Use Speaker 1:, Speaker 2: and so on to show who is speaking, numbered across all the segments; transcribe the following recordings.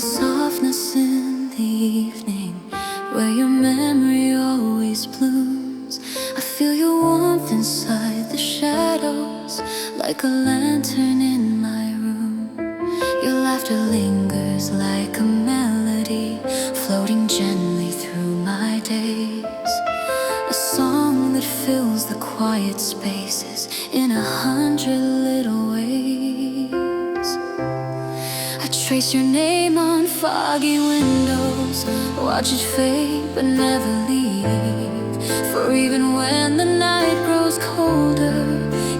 Speaker 1: a softness in the evening where your memory always blooms. I feel your warmth inside the shadows, like a lantern in my room. Your laughter lingers like a melody, floating gently through my days. A song that fills the quiet spaces in 100 little ways. I trace your name on foggy windows, watch it fade but never leave. For even when the night grows colder,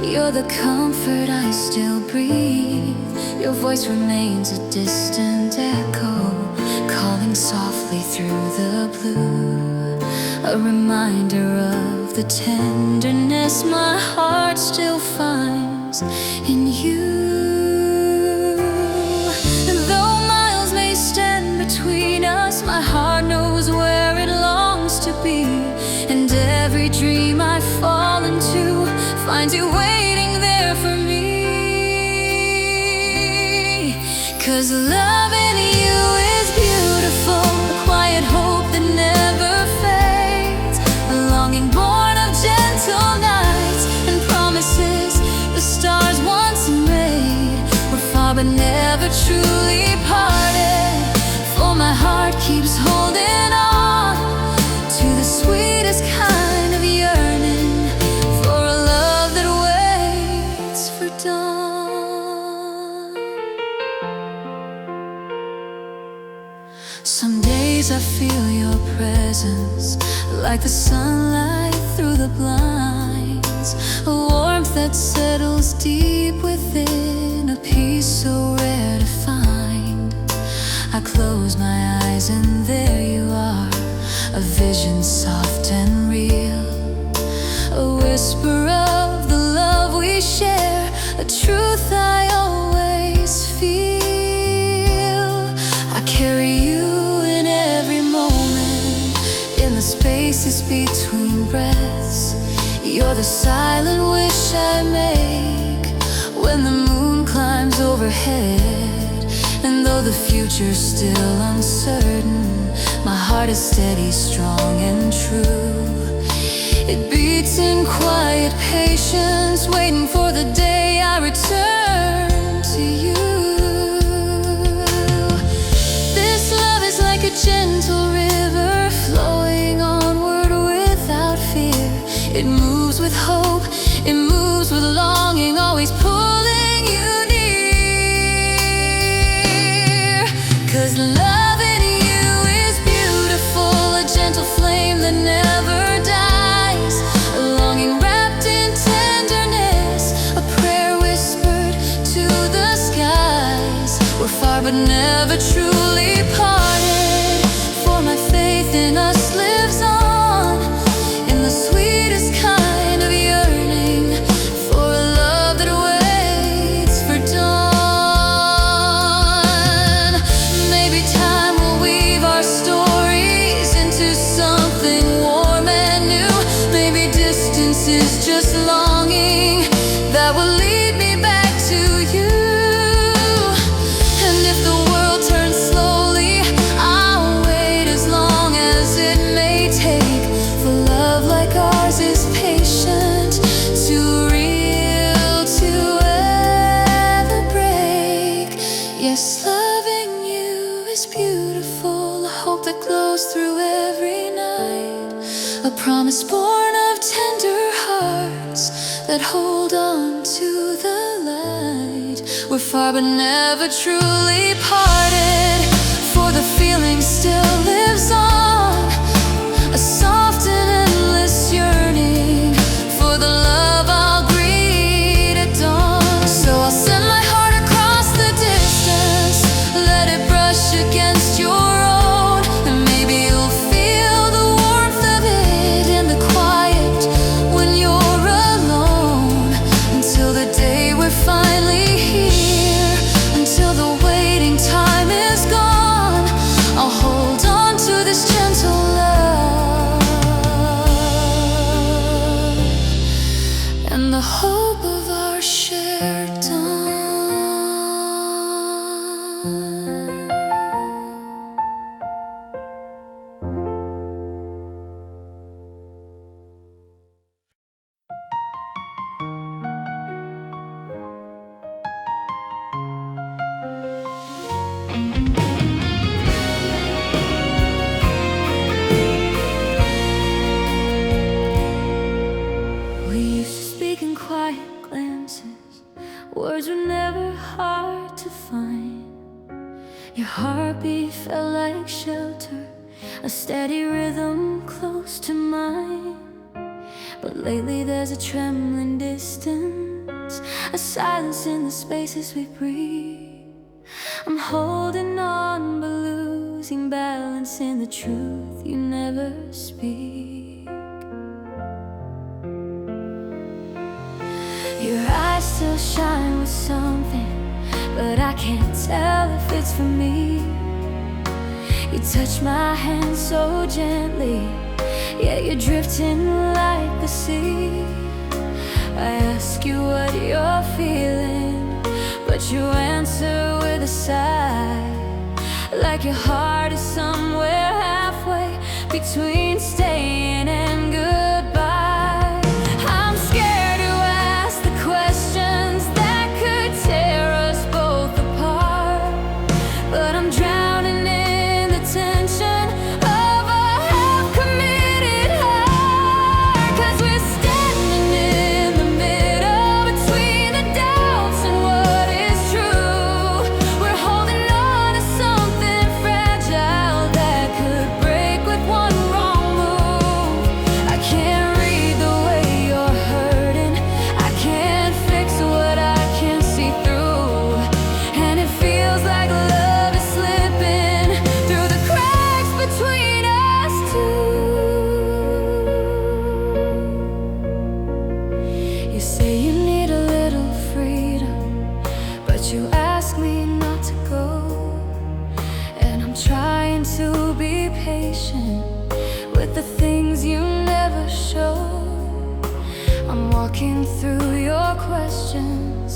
Speaker 1: you're the comfort I still breathe. Your voice remains a distant echo, calling softly through the blue. A reminder of the tenderness my heart still finds in you. And though miles may stand between us, my heart knows where it longs to be. And every dream I fall into finds you waiting there for me. 'Cause loving you is beautiful, a quiet hope that never fades, a longing born of gentle nights and promises the stars once made. We're far but never truly parted, for my heart keeps holding on to the sweetest kind of yearning, for a love that waits for dawn. Some days I feel your presence, like the sunlight through the blinds, a warmth that settles deep within, a peace so rare to find. I close my eyes and there you are, a vision soft and real, a whisper of the love we share, a truth I always feel. I carry you in every moment, in the spaces between breaths. You're the silent wish I make when the moon climbs overhead. And though the future's still uncertain, my heart is steady, strong and true. It beats in quiet patience, waiting for the day I return to you. This love is like a gentle river, flowing onward without fear. It moves with hope, it moves with longing, always pulling you near. 'Cause loving you is beautiful, a gentle flame that never dies, a longing wrapped in tenderness, a prayer whispered to the skies. We're far but never truly parted, for my faith in us lives on, in the sweetest kind of yearning, for a love that waits for dawn. Maybe time will weave our stories into something warm and new. Maybe distance is just longing that will lead me back to you. And if the world turns slowly, I'll wait as long as it may take, for love like ours is patient, too real to ever break. Yes, loving you is beautiful, a hope that glows through every night, a promise born of tender hearts that hold on to the light. We're far but never truly parted, for the feeling still lives on, a soft and endless yearning, for the love I'll greet at dawn. So I'll send my heart across the distance, let it brush against your own, and maybe you'll feel the warmth of it in the quiet when you're alone. Until the day we're finally here, until the waiting time is gone. heartbeat felt like shelter, a steady rhythm close to mine. But lately there's a trembling distance, a silence in the spaces we breathe. I'm holding on but losing balance in the truth you never speak. Your eyes still shine with something, but I can't tell if it's for me. You touch my hand so gently, yet you're drifting like the sea. I ask you what you're feeling, but you answer with a sigh, like your heart is somewhere halfway between staying and goodbye. I'm scared to ask the questions that could tear us both apart, but I'm drowning in the tension of a half-committed heart. 'Cause we're standing in the middle between the doubts and what is true. We're holding on to something fragile that could break with one wrong move. I can't read the way you're hurting, I can't fix what I can't see through, and it feels like love is slipping through the cracks between us two. You say you need a little freedom, but you ask me not to go. And I'm trying to be patient with the things you never show. I'm walking through your questions,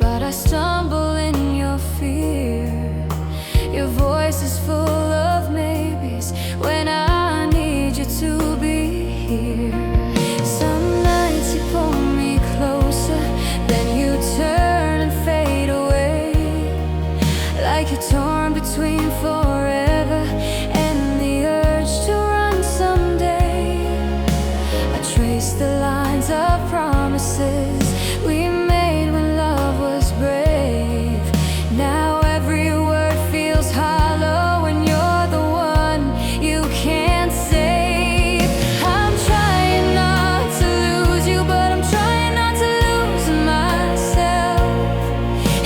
Speaker 1: but I stumble in your fear. Your voice is full of maybes when I need you to be here. Some nights you pull me closer, then you turn and fade away, like you're torn between forever and the urge to run someday. I trace the lines of promises we made when love was brave. Now every word feels hollow when you're the one you can't save. I'm trying not to lose you, but I'm trying not to lose myself.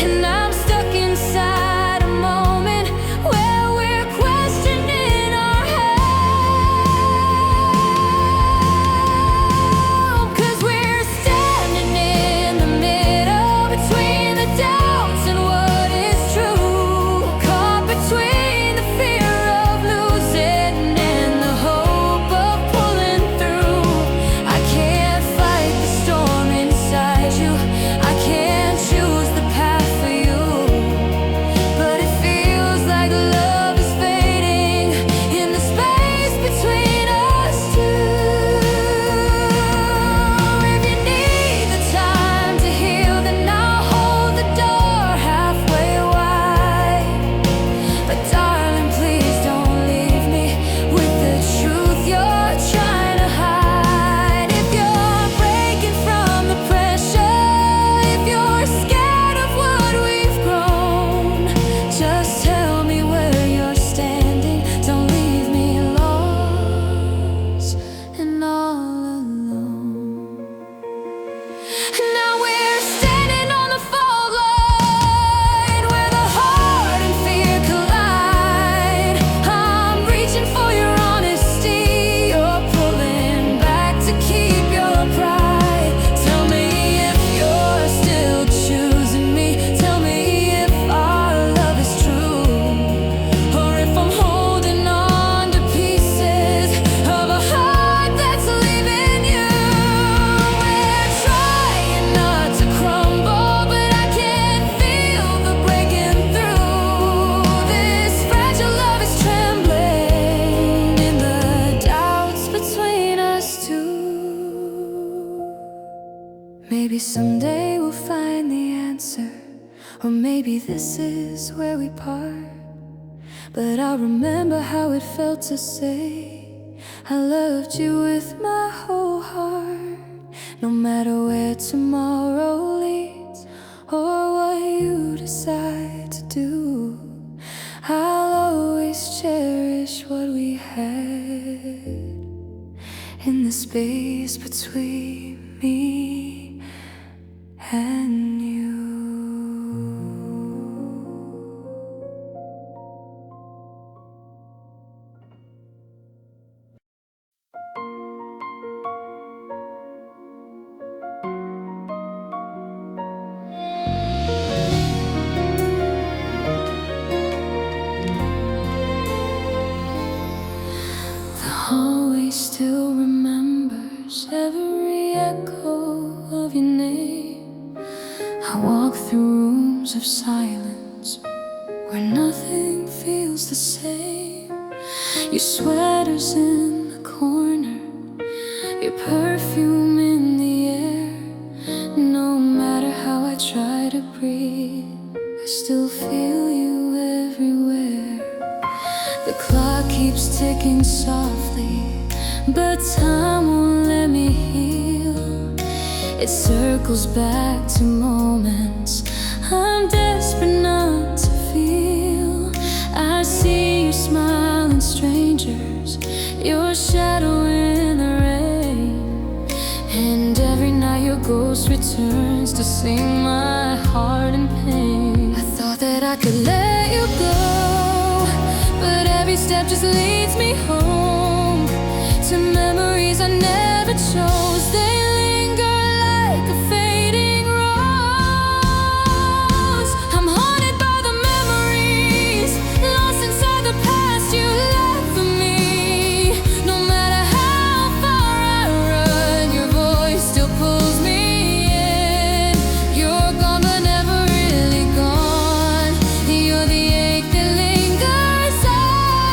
Speaker 1: And I'm stuck inside a moment where we're questioning our help. 'Cause we're standing in the middle between the doubts and what is true, caught between the fear of losing and the hope of pulling through. I can't fight the storm inside you, I can't choose the path for you, but it feels like love is fading in the space between us two. If you need the time to heal, then I'll hold the door halfway wide. But darling, please don't leave me with the truth you're trying to hide. If you're breaking from the pressure, if you're scared of what we've grown, just tell me where you're standing. Don't leave me lost and all alone. Now we're standing on the fault line where the heart and fear collide. I'm reaching for your honesty, you're pulling back to keep your pride. Tell me if you're still choosing me, tell me if our love is true, or if I'm holding on to pieces of a heart that's leaving you. We're trying not to crumble, but I can feel the breaking through. This fragile love is trembling in the doubts between us two. Maybe someday we'll find the answer, or maybe this is where we part. But I remember how it felt to say I loved you with my whole heart. No matter where tomorrow leads or what you decide to do, I'll always space between me and you. The hallway still remembers every echo of your name. I walk through rooms of silence where nothing feels the same. Your sweater's in the corner, your perfume in the air. No matter how I try to breathe, I still feel you everywhere. The clock keeps ticking softly, but time won't let me heal. It circles back to moments I'm desperate not to feel. I see you smiling strangers, your shadow in the rain. And every night your ghost returns to sing my heart in pain. I thought that I could let you go, but every step just leads me home to memories I never chose. They linger like a fading rose. I'm haunted by the memories, lost inside the past you left for me. No matter how far I run, your voice still pulls me in. You're gone but never really gone. You're the ache that lingers on.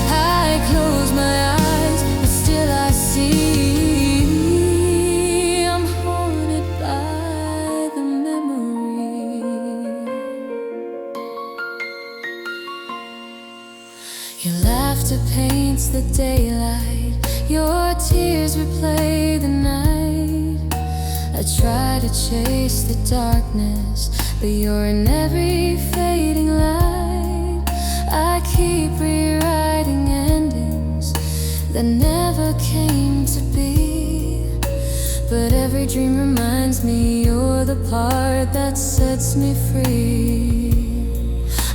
Speaker 1: I close my eyes, but still I see. I'm haunted by the memory. Your laughter paints the daylight, your tears replay the night. I try to chase the darkness, but you're in every fading light. I keep rewriting endings that never came to be, but every dream reminds me you're the part that sets me free.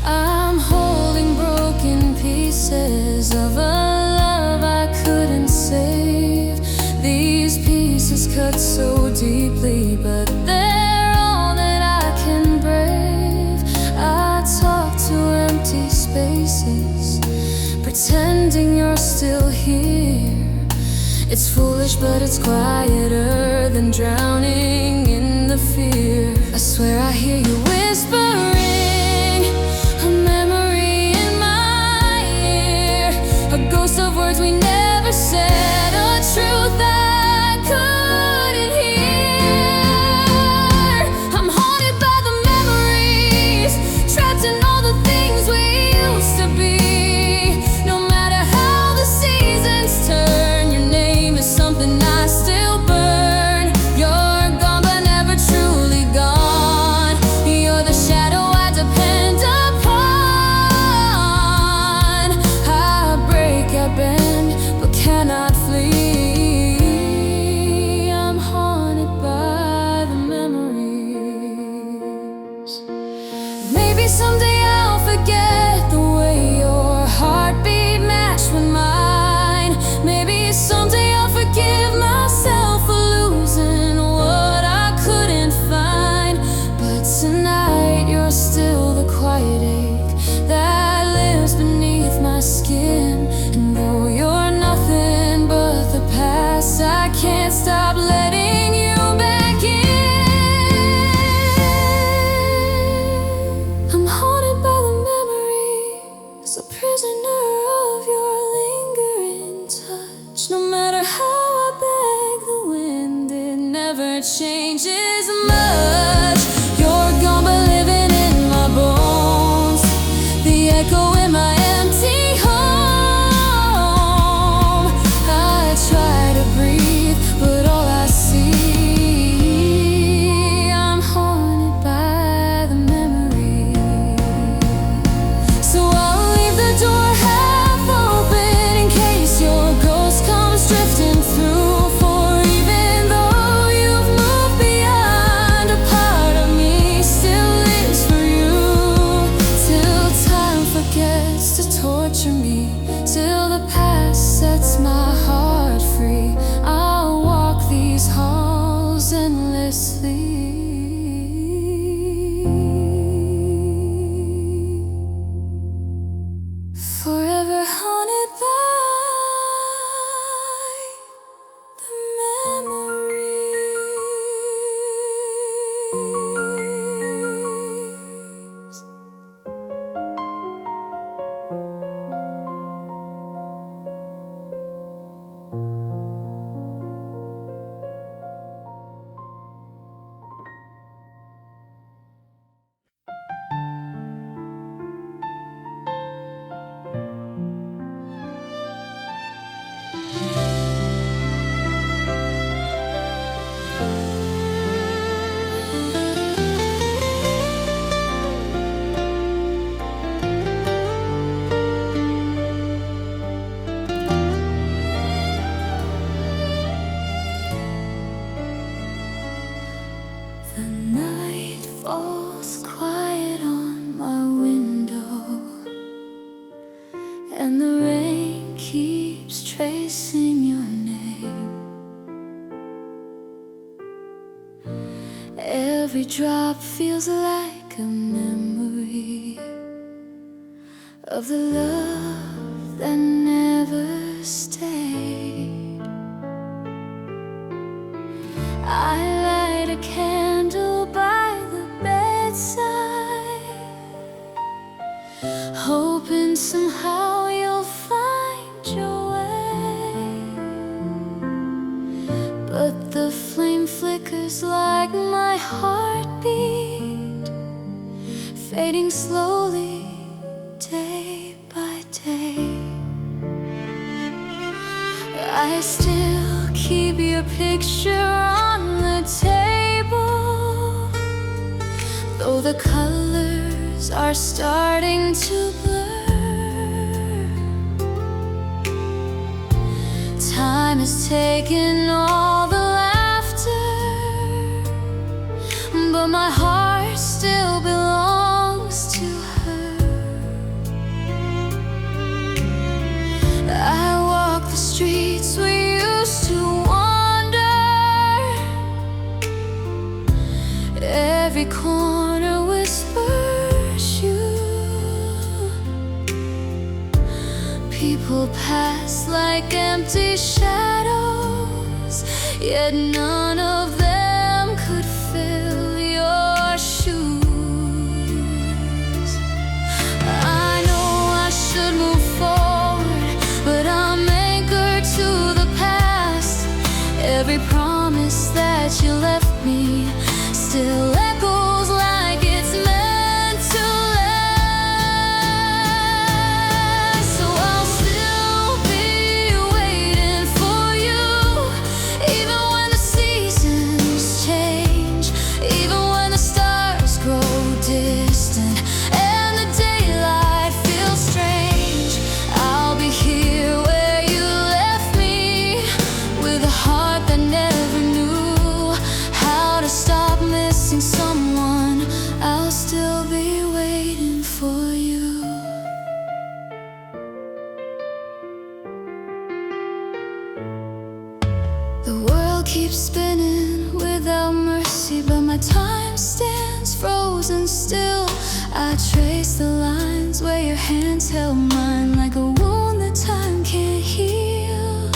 Speaker 1: I'm holding broken pieces of a love I couldn't save. These pieces cut so deeply, but they're all that I can brave. I talk to empty spaces, pretending you're still here. It's foolish, but it's quieter than drowning in the fear. I swear I hear you whispering, a memory in my ear, a ghost of words we never said, a truth I couldn't hear. I'm haunted by the memories, trapped in all the things we used to be. No matter how the seasons turn, your name is something I still burn. You're gone but never truly gone. You're the shadow I depend upon. I break, I bend, but cannot flee. I'm haunted by the memories. Maybe someday I'll forget the way your heartbeat matched with mine. Maybe someday I'll forgive myself for losing what I couldn't find. But tonight you're still the quiet ache that lives beneath my skin. And though you're nothing but the past, I can't stop letting you back in. I'm haunted by the memories, a prisoner of your lingering touch. No matter how I beg the wind, it never changes much. You're gone but living in my bones, the echo in my empty home. I try to breathe, but all I see, I'm haunted by the memory. So I'll leave the door half open in case your ghost comes torture me till the past sets my heart free. I'll walk these halls endlessly. Forever haunted by the memories. The night falls quiet on my window, and the rain keeps tracing your name. Every drop feels like a memory of the love that never stayed. I light a candle by the bedside, hoping somehow you'll find your way. But the flame flickers like my heartbeat, fading slowly day by day. I still keep your picture on the table, though the colors are starting to blur. Time has taken all the laughter, but my heart still belongs to her. I walk the streets we used to wander, every corner whispers you. People pass like empty shadows, yet none of them could fill your shoes. I know I should move forward, but I'm anchored to the past. Every promise that you left me still echoes like it's meant to last. So I'll still be waiting for you, even when the seasons change, even when the stars grow distant and the daylight feels strange. I'll be here where you left me, with a heart that never knew how to stop missing someone. I'll still be waiting for you. The world keeps spinning without mercy, but my time stands frozen still. I trace the lines where your hands held mine, like a wound that time can't heal.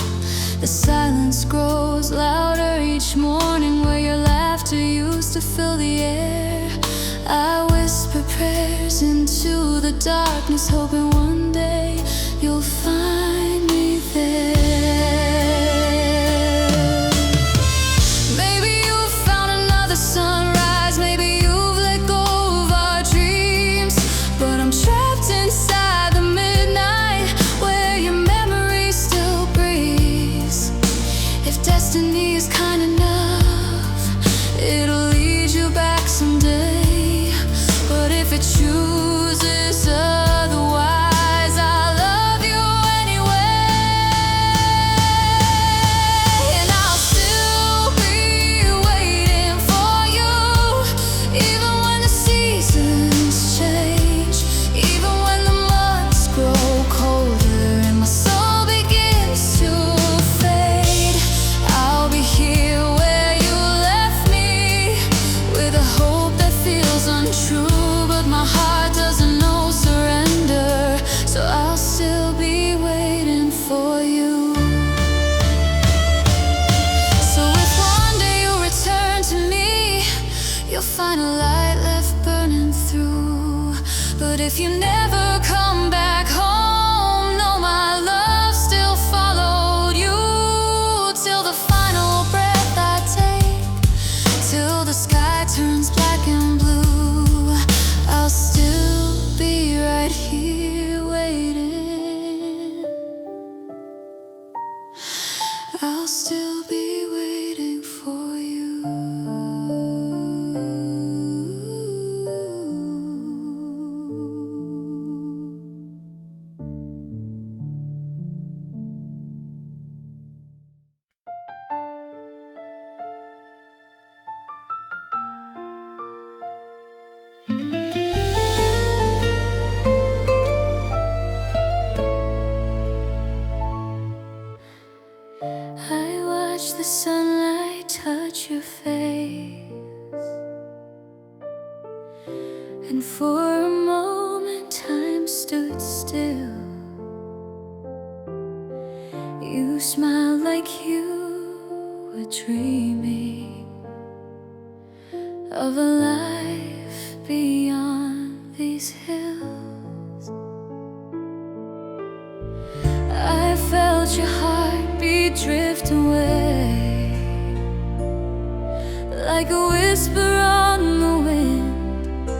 Speaker 1: The silence grows louder each morning, where your laughter used to fill the air. I whisper prayers into the darkness, hoping one day you'll find me there. Maybe you've found another sunrise, maybe you've let go of our dreams, but I'm trapped inside the midnight, where your memory still breathes. If destiny is kind enough, it'll lead you back someday. But if it chooses otherwise, I love you anyway. if you never come back home, know my love still followed you till the final breath I take, till the sky turns black and blue. I'll still be right here waiting. I'll still be waiting for you. I watch the sunlight touch your face, and for a moment time stood still. You smiled like you were dreaming of a life beyond these hills. I felt your heartbeat drift away, like a whisper on the wind,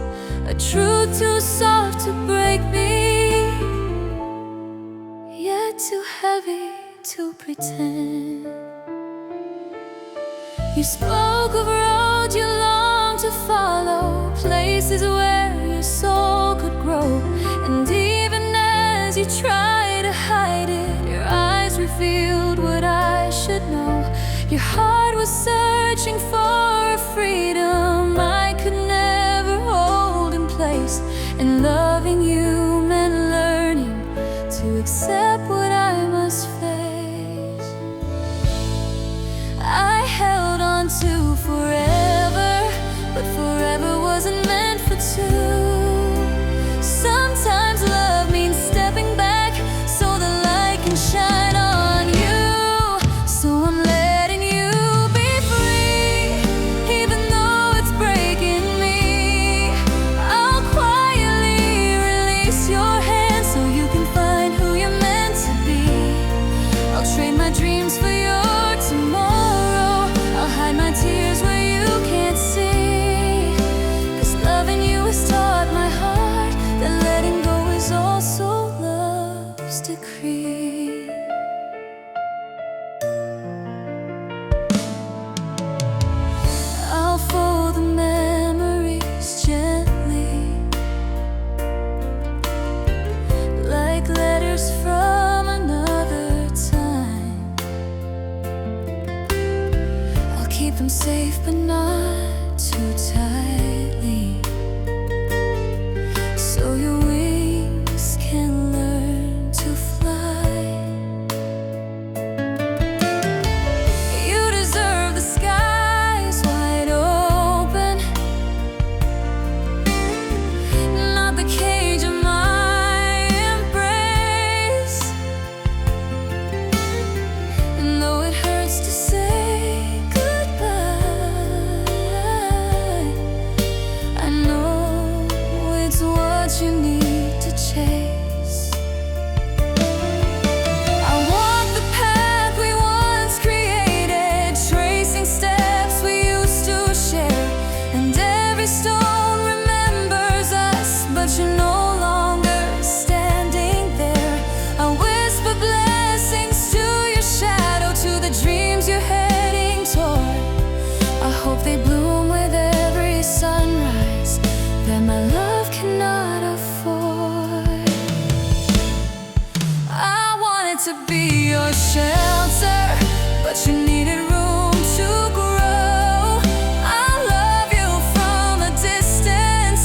Speaker 1: a truth too soft to break me, yet too heavy to pretend. You spoke of roads you longed to follow, places where your soul could grow, and even as you tried to hide it, your eyes revealed what I should know. Your heart was searching for a freedom I could never hold in place, and loving you meant learning to accept what I must face. I held on to forever, but forever wasn't meant for two. Sometimes love means stepping back so the light can shine on you. So I'm letting you be free, even though it's breaking me. I'll quietly release your hand so you can find who you're meant to be. I'll trade my dreams for your tomorrow. I'll hide my tears where you can't see, 'cause loving you has taught my heart that letting go is also love's decree. I'll fold the memories gently, like letters from another time. I'll keep them safe but not too tightly, so your wings can learn to fly. You deserve the skies wide open, not the cage of my embrace. And though it hurts to say goodbye, I know it's what you need to chase. I walk the path we once created, tracing steps we used to share, and every stone remembers us, but you're no longer standing there. I whisper blessings to your shadow, to the dreams you're heading toward. I hope they bloom with every sunrise that my love cannot afford. I wanted to be your shelter, but you needed room to grow. I love you from a distance,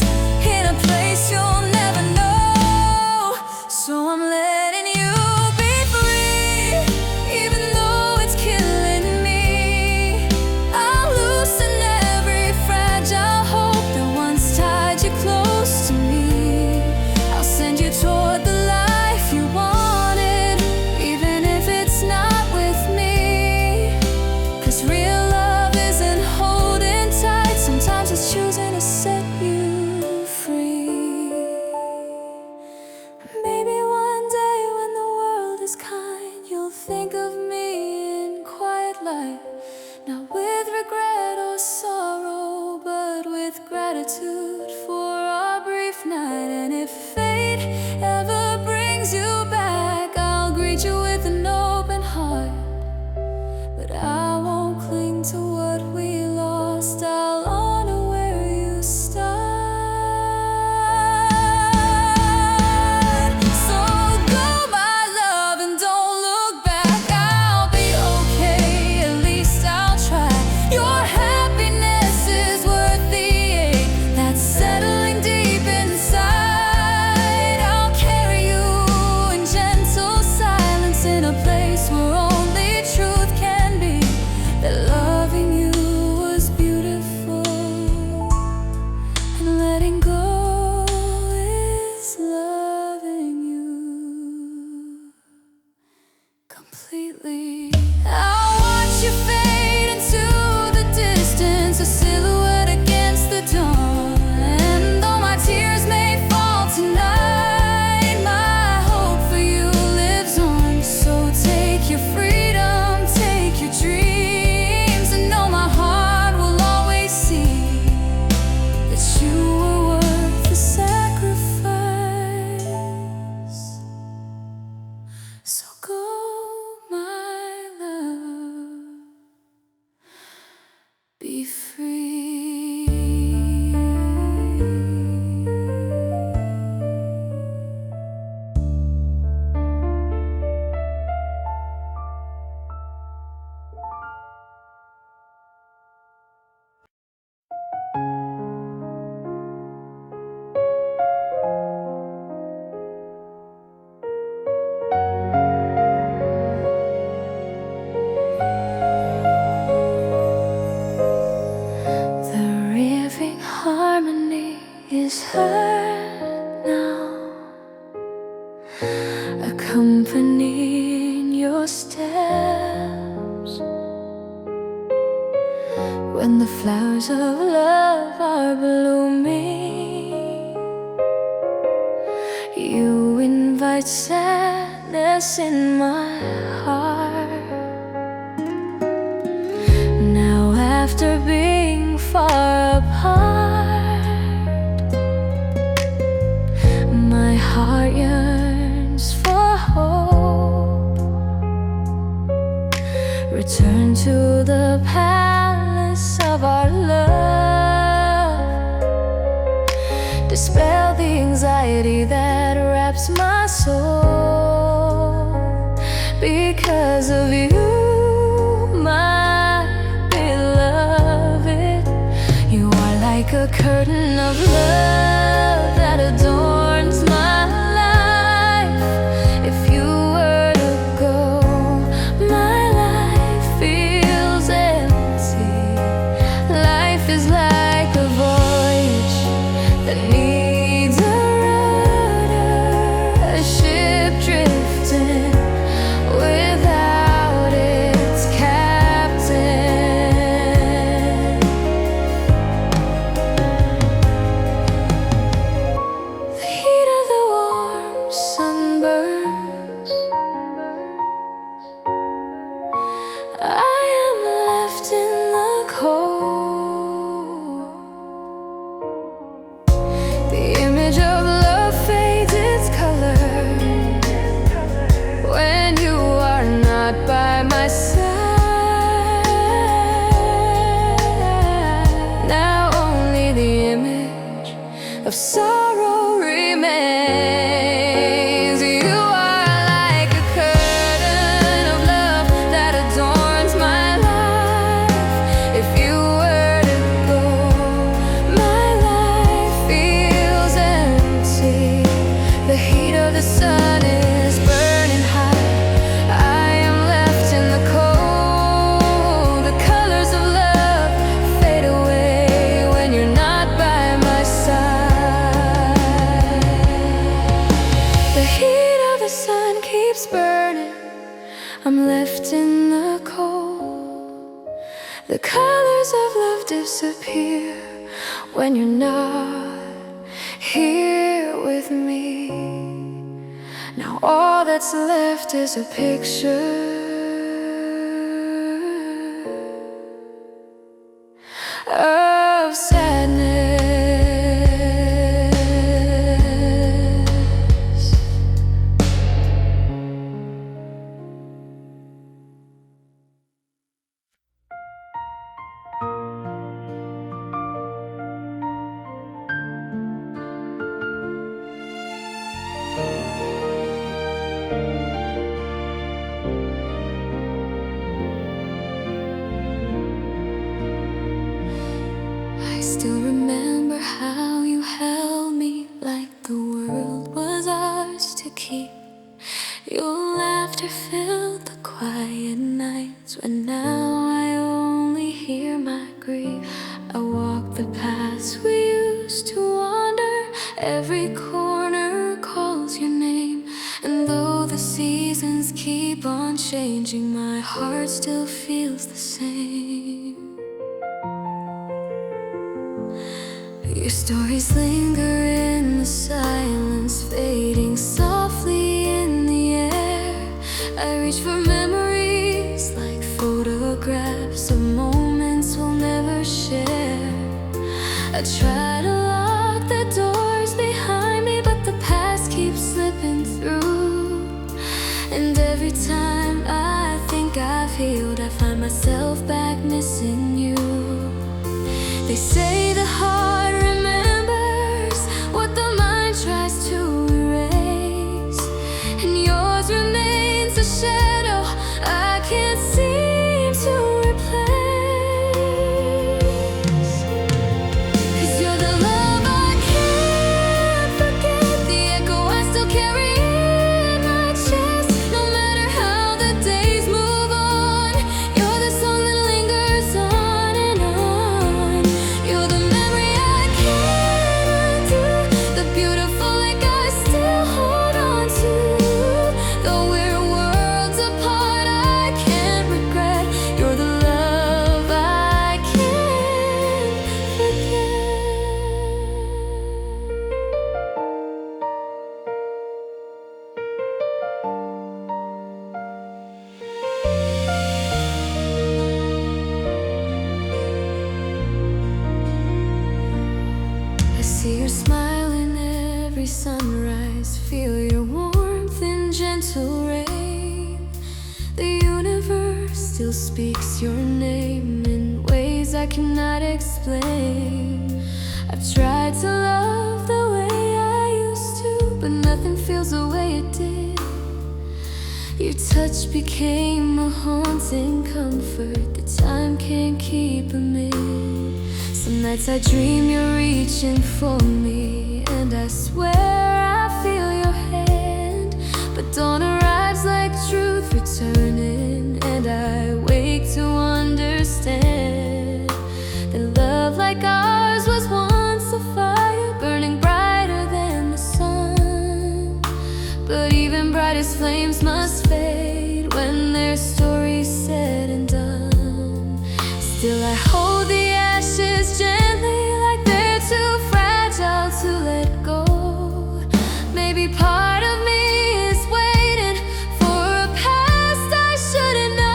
Speaker 1: in a place you'll never know. So I'm letting you be free, even though it's killing me. I'll loosen every fragile hope that once tied you close to me. I'll send you toward the life you wanted, even if it's not with me. Maybe one day when the world is kind, you'll think of me in quiet light, not with regret or sorrow, but with gratitude for our brief night. And if fate ever brings you back, I'll greet you with an open heart, but I won't cling to what we lost. I'll honor where you start. So go, my love, and don't look back. I'll be okay, at least I'll try. Your happiness is worth the ache that's settling deep inside. I'll carry you in gentle silence, in a place where only truth can be, that loving you was beautiful, and letting go is loving you completely. I'll watch you fade into the distance, a silhouette against the dawn. And though my tears may fall tonight, my hope for you lives on. So take your freedom, take your dreams, and know my heart will always see that you were worth the sacrifice. So go, my love, be free. The riving harmony is heard now, accompanying your steps. When the flowers of love are blooming, you invite sadness in my heart. Now after being far apart, my heart yearns for hope. Return to the palace of our love, dispel the anxiety that wraps my soul. Because of you, my beloved, you are like a curtain of love that adorns my life. If you were to go, my life feels empty. Life is like a voyage that needs a rudder, a ship drifting without its captain. The heat of the warm sunburns, I am left in the cold. The image of love fades its color when you are not by my side. Now only the image of sorrow remains. You are like a curtain of love that adorns my life. If you were to go, my life feels empty. The heat of the sun is burning high. I am left in the cold. The colors of love fade away when you're not by my side. The heat of the sun keeps burning. I'm left in the cold. The colors of love disappear when you're not here with me. Now all that's left is a picture of sadness. I still remember how you held me like the world was ours to keep. Your laughter filled the quiet nights when now I only hear my grief. I walk the paths we used to wander, every corner calls your name. And though the seasons keep on changing, my heart still feels the same. Your stories linger in the silence, fading softly in the air. I reach for memories like photographs of moments we'll never share. I try to lock the doors behind me, but the past keeps slipping through. And every time I think I've healed, I find myself back missing you. They say the heart remembers what the mind tries to erase, and yours remains a shadow I can't seem to replace. 'Cause you're the love I can't forget, the echo I still carry in my chest. No matter how the days move on, you're the song that lingers on and on. You're the memory I can't undo, the beautiful like I still hold on to. Though we're worlds apart, I can't regret. You're the love I can't forget. I see your smile in every sunrise, feel your warmth in gentle rain. The universe still speaks your name in ways I cannot explain. I've tried to love the way I used to, but nothing feels the way it did. Your touch became a haunting comfort that time can't keep amid. Some nights I dream you're reaching for me, and I swear I feel your hand. But dawn arrives like truth returning, and I wake to understand that love like ours was once a fire burning brighter than the sun. But even brightest flames must fade when their story's said and done. Still I hold the ashes gently, like they're too fragile to let go. Maybe part of me is waiting for a past I shouldn't know.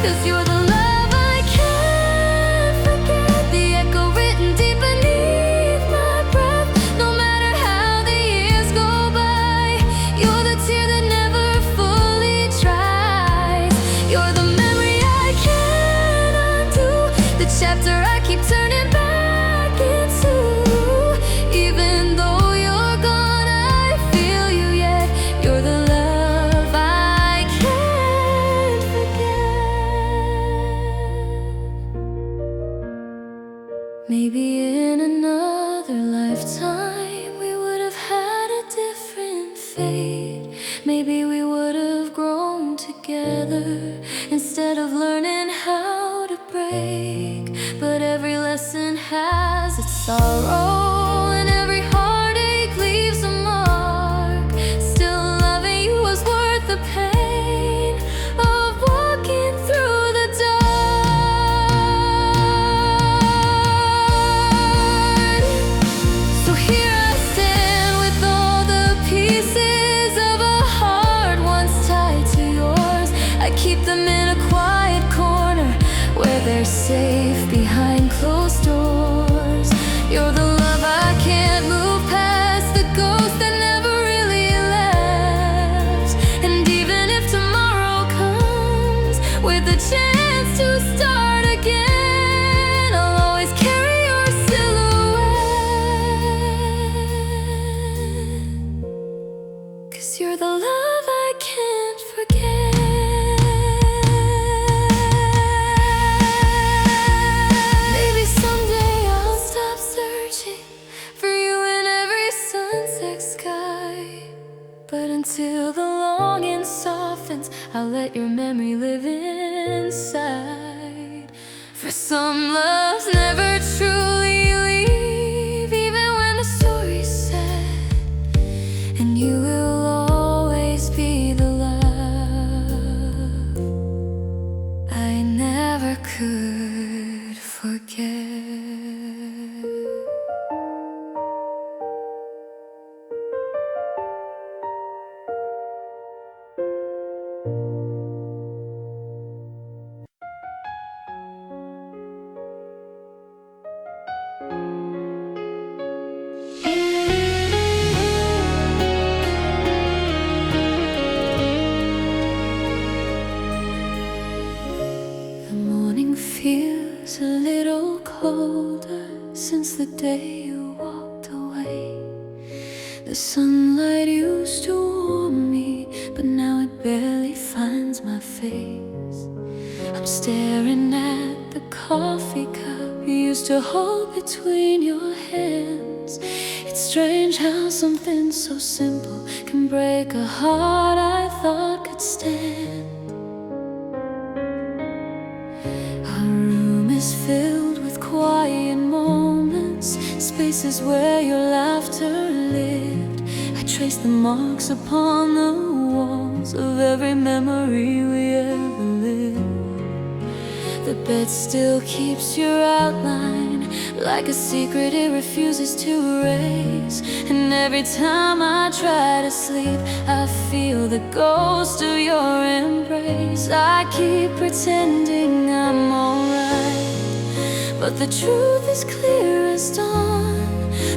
Speaker 1: 'Cause you're the love I can't forget, the echo written deep beneath my breath. No matter how the years go by, you're the tear that never fully dries. You're the memory I can't undo, the chapter I keep turning back into. Even though you're gone, I feel you yet. You're the love I can't forget. Maybe in another lifetime we would have had a different fate. Maybe we would have grown together instead of learning how to break. But every lesson has its sorrow, and every heartache leaves a mark. Still loving you was worth the pain of walking through the dark. So here I stand, 'cause you're the love I can't forget. Maybe someday I'll stop searching for you in every sunset sky, but until the longing softens, I'll let your memory live inside. For some loves never truly leave, even when the story's sad, and you will always be the love I never could forget. Feels a little colder since the day you walked away. The sunlight used to warm me, but now it barely finds my face. I'm staring at the coffee cup you used to hold between your hands. It's strange how something so simple can break a heart I thought could stand. Filled with quiet moments, spaces where your laughter lived. I trace the marks upon the walls of every memory we ever lived. The bed still keeps your outline, like a secret it refuses to erase. And every time I try to sleep, I feel the ghost of your embrace. I keep pretending I'm alright, but the truth is clear as dawn.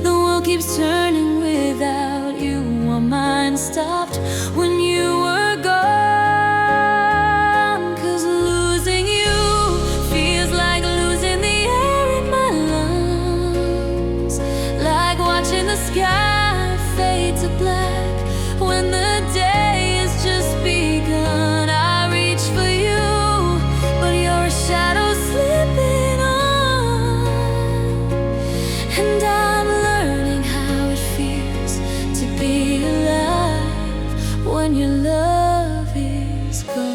Speaker 1: The world keeps turning without you. Our mind stopped when you were gone. 'Cause losing you feels like losing the air in my lungs, like watching the sky fade to black when the day has just begun. I reach for you, but you're a shadow slipping on. And I'm learning how it feels to be alive when your love is gone.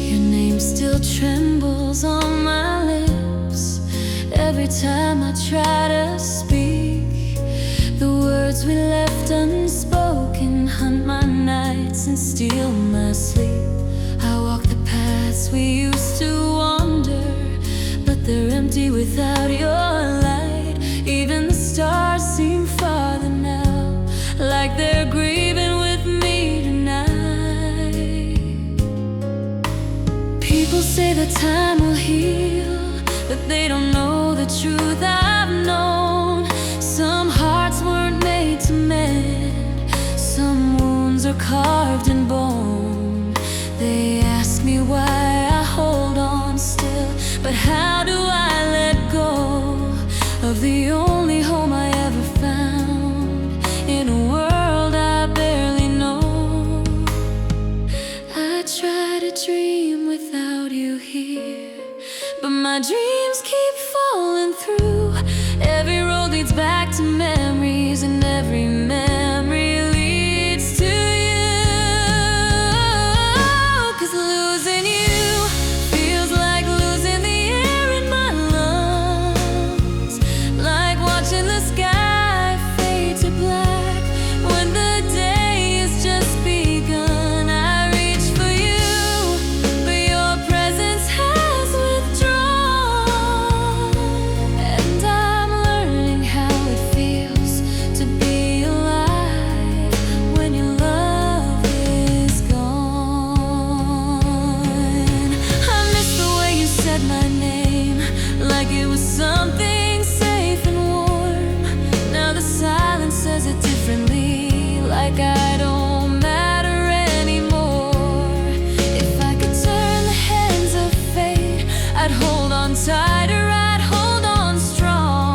Speaker 1: Your name still trembles on my lips every time I try to speak. The words we left unspoken hunt my nights and steal my sleep. I walk the paths we used to wander, but they're empty without your light. Even the stars seem farther now, like they're grieving with me tonight. People say that time will heal, but they don't know the truth I've known. Some hearts weren't made to mend, some wounds are carved in bone. They ask me why I hold on still, but how do I let go of the only home I ever found in a world I barely know? I try to dream without you here, but my dreams keep falling through. Every road leads back to memories, and every memory leads to you. 'Cause losing you feels like losing the air in my lungs, like watching the sky fade to black when the day has just begun. I reach for you, but your presence has withdrawn. And I'm learning how it feels to be alive when your love is gone. I miss the way you said my name, like it was something safe and warm. Now the silence says it differently, like I don't matter anymore. If I could turn the hands of fate, I'd hold on tighter, I'd hold on strong.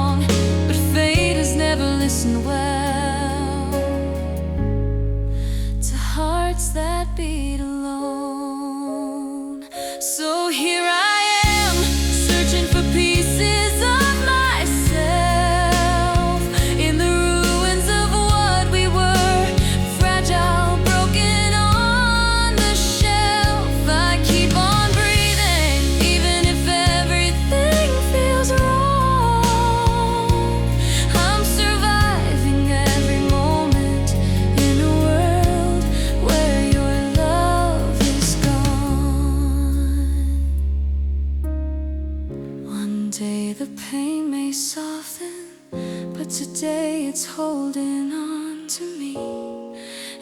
Speaker 1: day the pain may soften, but today it's holding on to me.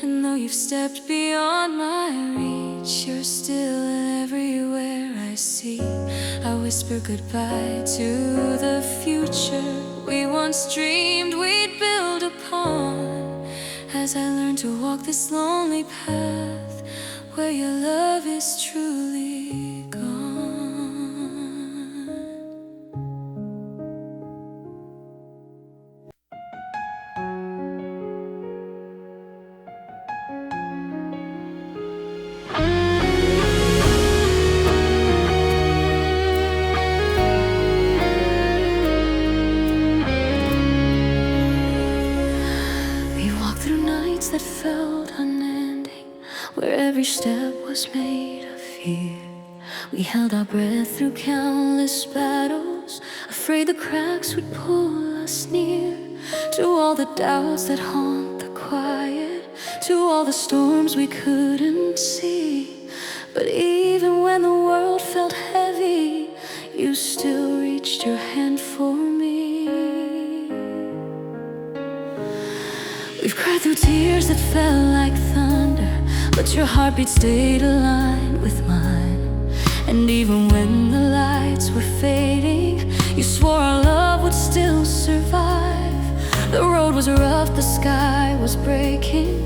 Speaker 1: And though you've stepped beyond my reach, you're still everywhere I see. I whisper goodbye to the future we once dreamed we'd build upon, as I learn to walk this lonely path where your love is truly gone. That felt unending, where every step was made of fear. We held our breath through countless battles, afraid the cracks would pull us near. To all the doubts that haunt the quiet, to all the storms we couldn't see. But even when the world felt heavy, you still reached your hand for me. We've cried through tears that fell like thunder, but your heartbeat stayed aligned with mine. And even when the lights were fading, you swore our love would still survive. The road was rough, the sky was breaking,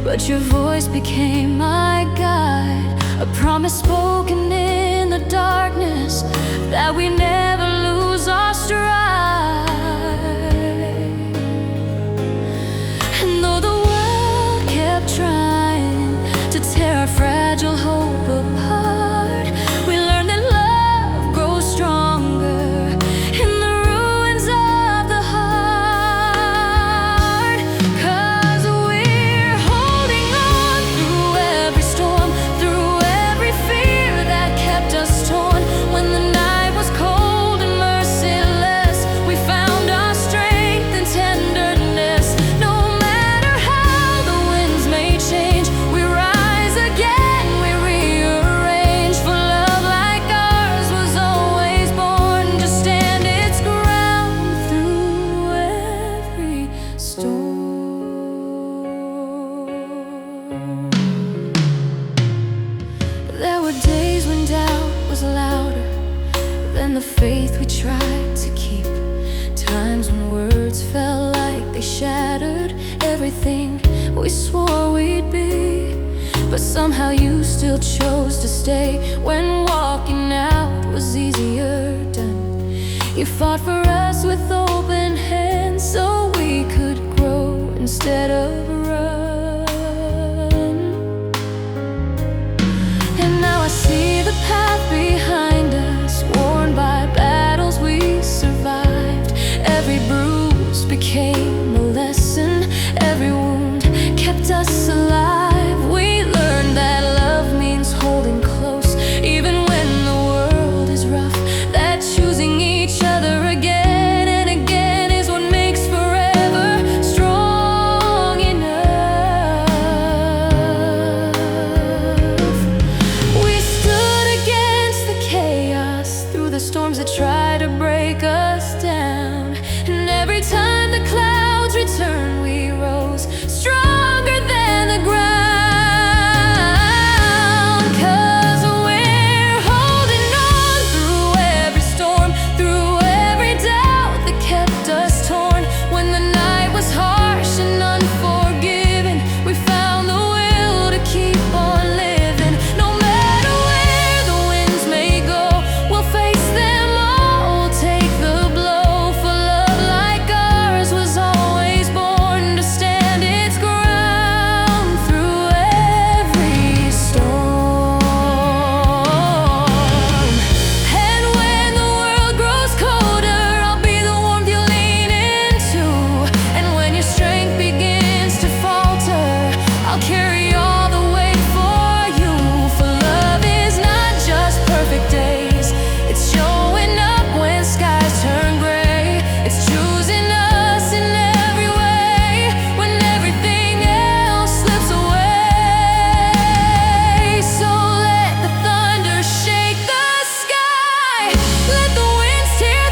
Speaker 1: but your voice became my guide. A promise spoken in the darkness, that we never lose our stride. Trying to tear our fragile hope apart, we learned that love grows stronger in the ruins of the heart. 'Cause we're holding on through every storm, through every fear that kept us torn. When the night was cold and merciless, we found our strength and tenderness. No matter how the winds may change, we rise again, we rearrange. For love like ours was always born to stand its ground through every storm. There were days when doubt was louder than the faith we tried to keep. Times when words felt like they shattered everything we swore we'd be. But somehow you still chose to stay when walking out was easier done. You fought for us with open hands so we could grow instead of run. And now I see the path behind us, worn by battles we survived. Every bruise became a lesson, every wound kept us alive. We learned that love means holding close, even when the world is rough. That choosing each other again and again is what makes forever strong enough. We stood against the chaos, through the storms that tried to break us down. And every time the clouds returned, we rose stronger than the ground. 'Cause we're holding on through every storm, through every doubt that kept us torn. When the night was harsh and unforgiving, we found the will to keep on living. No matter where the winds may go, we'll face them all, we'll take the blow. For love like ours was always born to stand its ground through every storm. And when the world grows colder, I'll be the warmth you lean into. And when your strength begins to falter, I'll carry all the weight for you. For love is not just perfect days, it's showing up when skies turn gray. It's choosing us in every way when everything else slips away. So let the thunder shake the sky, let the winds tear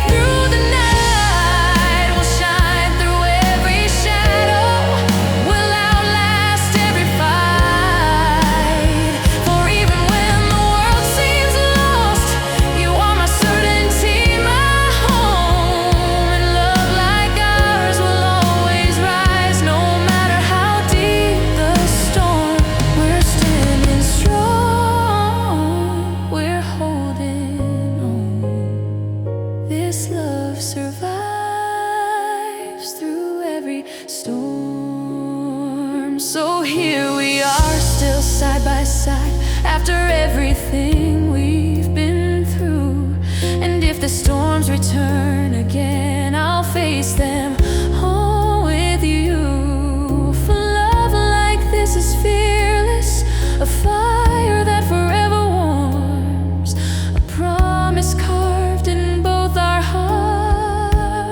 Speaker 1: after everything we've been through. And if the storms return again, I'll face them all with you. For love like this is fearless, a fire that forever warms, a promise carved in both our hearts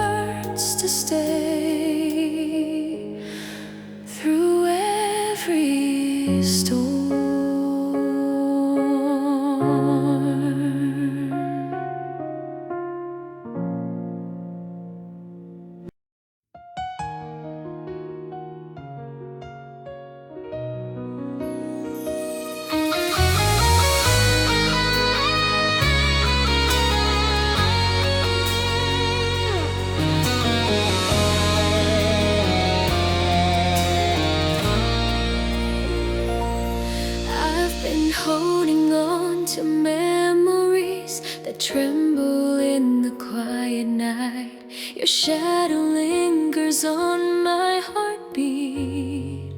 Speaker 1: to stay through every storm. Holding on to memories that tremble in the quiet night. Your shadow lingers on my heartbeat,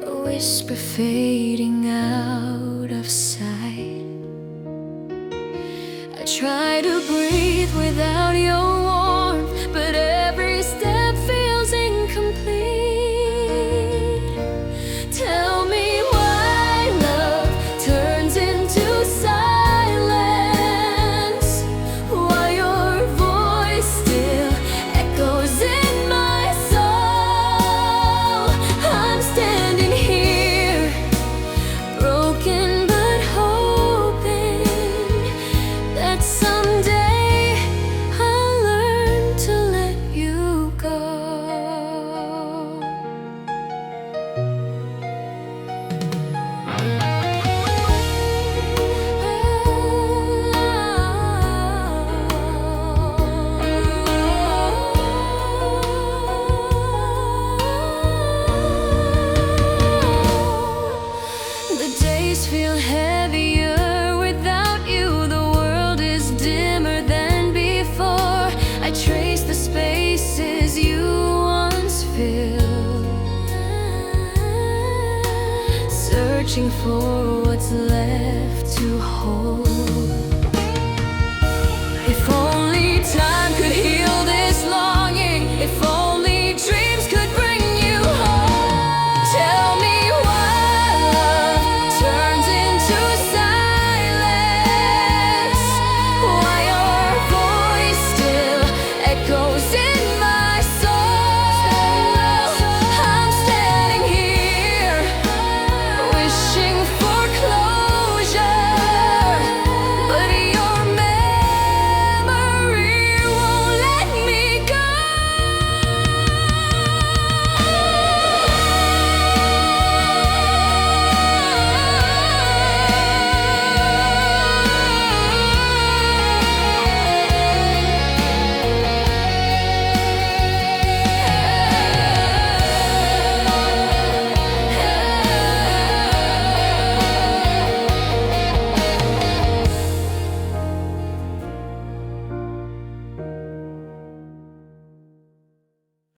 Speaker 1: a whisper fading out of sight. I try to breathe without your warmth, but